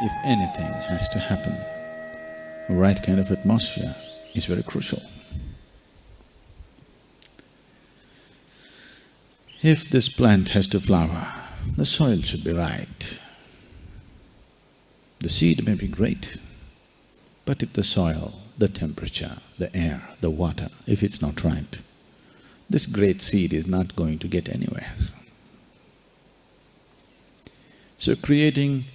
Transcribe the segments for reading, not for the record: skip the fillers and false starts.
If anything has to happen, the right kind of atmosphere is very crucial. If this plant has to flower, the soil should be right. The seed may be great, but if the soil, the temperature, the air, the water, if it's not right, this great seed is not going to get anywhere. So creating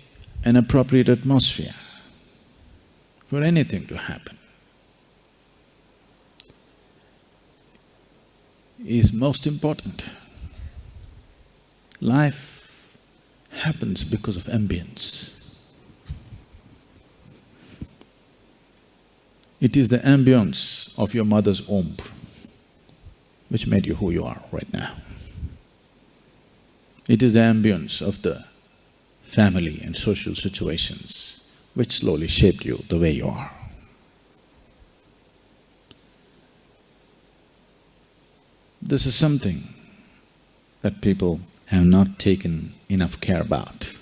an appropriate atmosphere for anything to happen is most important. Life happens because of ambience. It is the ambience of your mother's womb which made you who you are right now. It is the ambience of the family and social situations which slowly shaped you the way you are. This is something that people have not taken enough care about.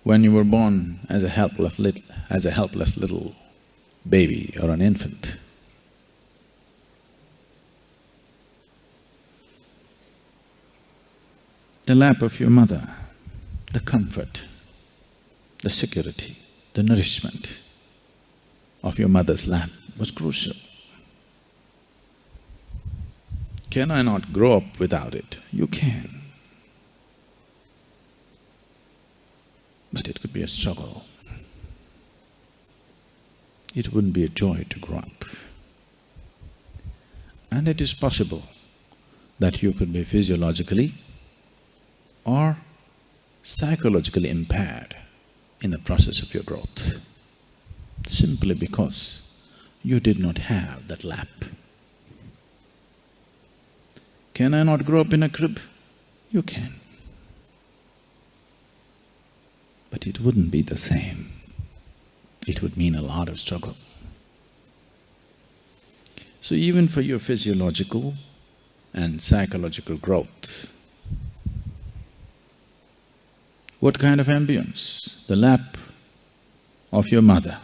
When you were born as a helpless little baby or an infant, the lap of your mother, the comfort, the security, the nourishment of your mother's lap was crucial. Can I not grow up without it? You can. But it could be a struggle. It wouldn't be a joy to grow up. And it is possible that you could be physiologically or psychologically impaired in the process of your growth, simply because you did not have that lap. Can I not grow up in a crib? You can. But it wouldn't be the same. It would mean a lot of struggle. So even for your physiological and psychological growth, what kind of ambience? The lap of your mother,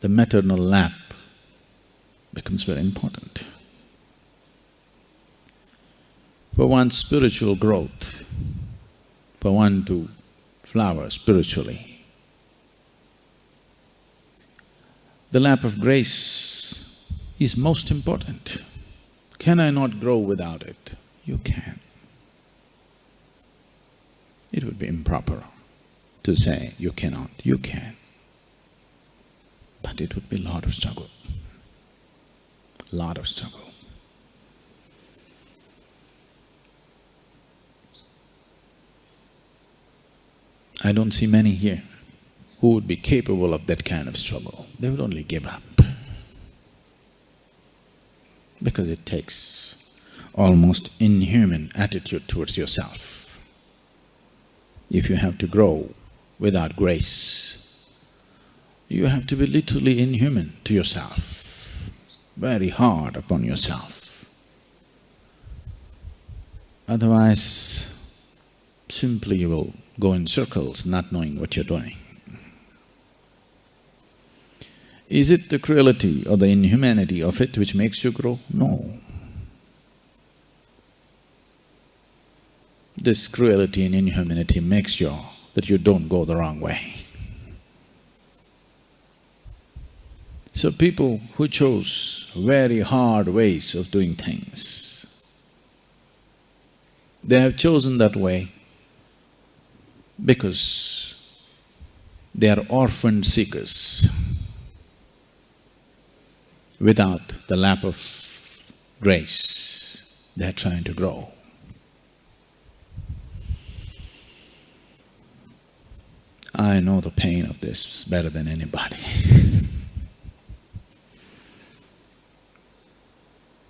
the maternal lap, becomes very important. For one's spiritual growth, for one to flower spiritually, the lap of grace is most important. Can I not grow without it? You can. It would be improper to say you cannot, you can. But it would be a lot of struggle, lot of struggle. I don't see many here who would be capable of that kind of struggle. They would only give up. Because it takes almost inhuman attitude towards yourself. If you have to grow without grace, you have to be literally inhuman to yourself, very hard upon yourself. Otherwise, simply you will go in circles not knowing what you're doing. Is it the cruelty or the inhumanity of it which makes you grow? No. This cruelty and inhumanity makes sure that you don't go the wrong way. So people who chose very hard ways of doing things, they have chosen that way because they are orphan seekers. Without the lap of grace, they are trying to grow. I know the pain of this better than anybody.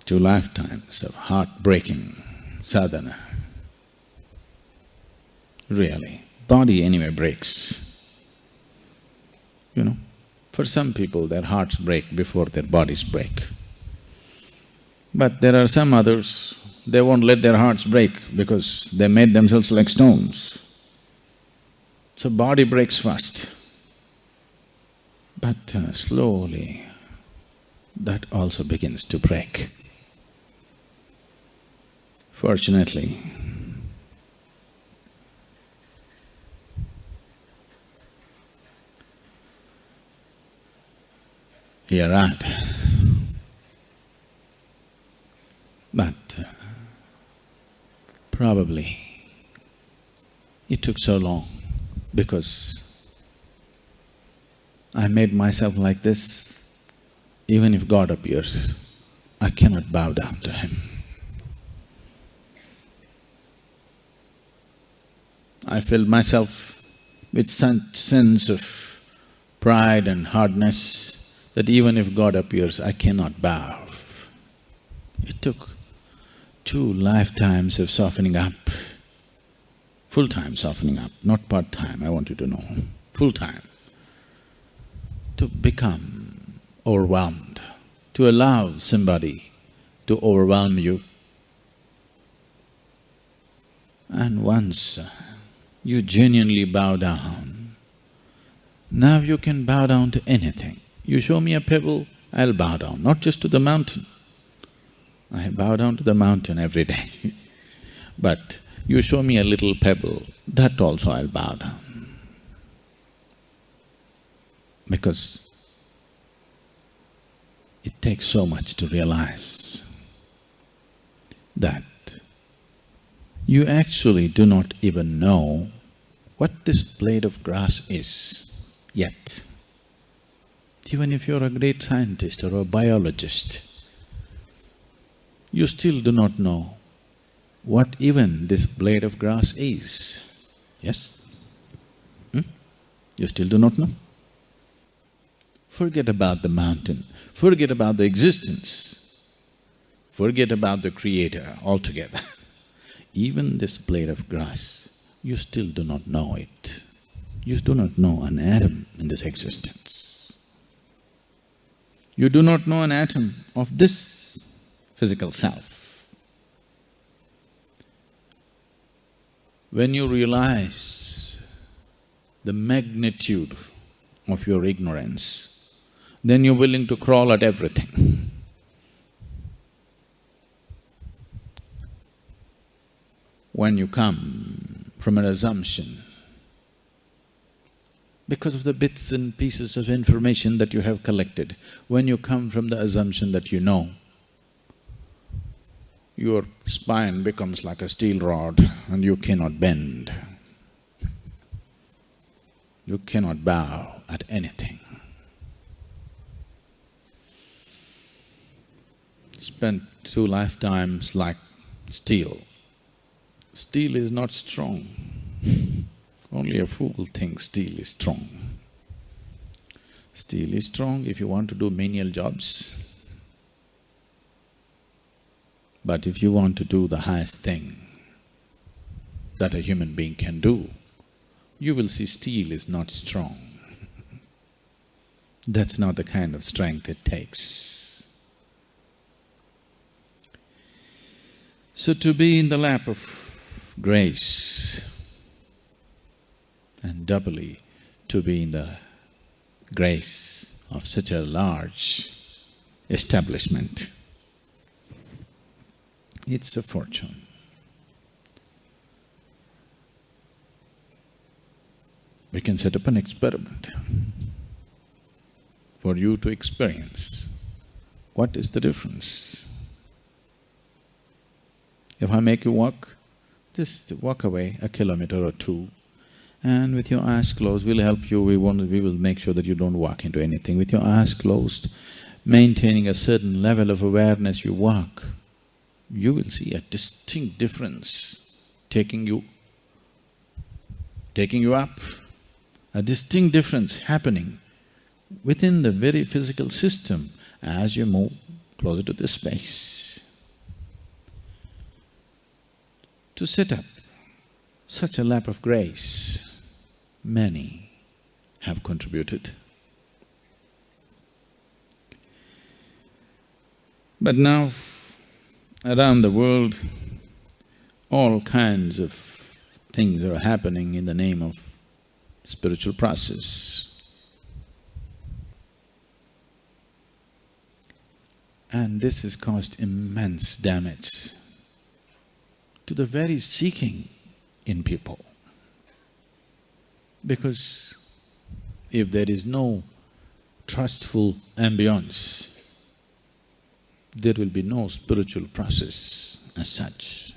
2 lifetimes of heartbreaking sadhana. Really, body anyway breaks. You know, for some people their hearts break before their bodies break. But there are some others, they won't let their hearts break because they made themselves like stones. So body breaks first. But slowly, that also begins to break. Fortunately, you're right. But probably it took so long because I made myself like this. Even if God appears, I cannot bow down to Him. I filled myself with such sense of pride and hardness that even if God appears, I cannot bow. It took 2 lifetimes of softening up, full-time softening up, not part-time, I want you to know, full-time, to become overwhelmed, to allow somebody to overwhelm you. And once you genuinely bow down, now you can bow down to anything. You show me a pebble, I'll bow down, not just to the mountain. I bow down to the mountain every day. But you show me a little pebble, that also I'll bow down. Because it takes so much to realize that you actually do not even know what this blade of grass is yet. Even if you're a great scientist or a biologist, you still do not know what even this blade of grass is. Yes? You still do not know? Forget about the mountain, forget about the existence, forget about the Creator altogether. Even this blade of grass, you still do not know it. You do not know an atom in this existence. You do not know an atom of this physical self. When you realize the magnitude of your ignorance, then you're willing to crawl at everything. When you come from an assumption, because of the bits and pieces of information that you have collected, when you come from the assumption that you know, your spine becomes like a steel rod and you cannot bend. You cannot bow at anything. Spent 2 lifetimes like steel. Steel is not strong. Only a fool thinks steel is strong. Steel is strong if you want to do menial jobs. But if you want to do the highest thing that a human being can do, you will see steel is not strong. That's not the kind of strength it takes. So to be in the lap of grace, and doubly to be in the grace of such a large establishment, it's a fortune. We can set up an experiment for you to experience what is the difference. If I make you walk, just walk away a kilometer or 2, and with your eyes closed, we'll help you, we will make sure that you don't walk into anything. With your eyes closed, maintaining a certain level of awareness, you walk. You will see a distinct difference taking you up, a distinct difference happening within the very physical system as you move closer to this space. To set up such a lap of grace, many have contributed. But now Around the world, all kinds of things are happening in the name of spiritual process. And this has caused immense damage to the very seeking in people. Because if there is no trustful ambience, there will be no spiritual process as such.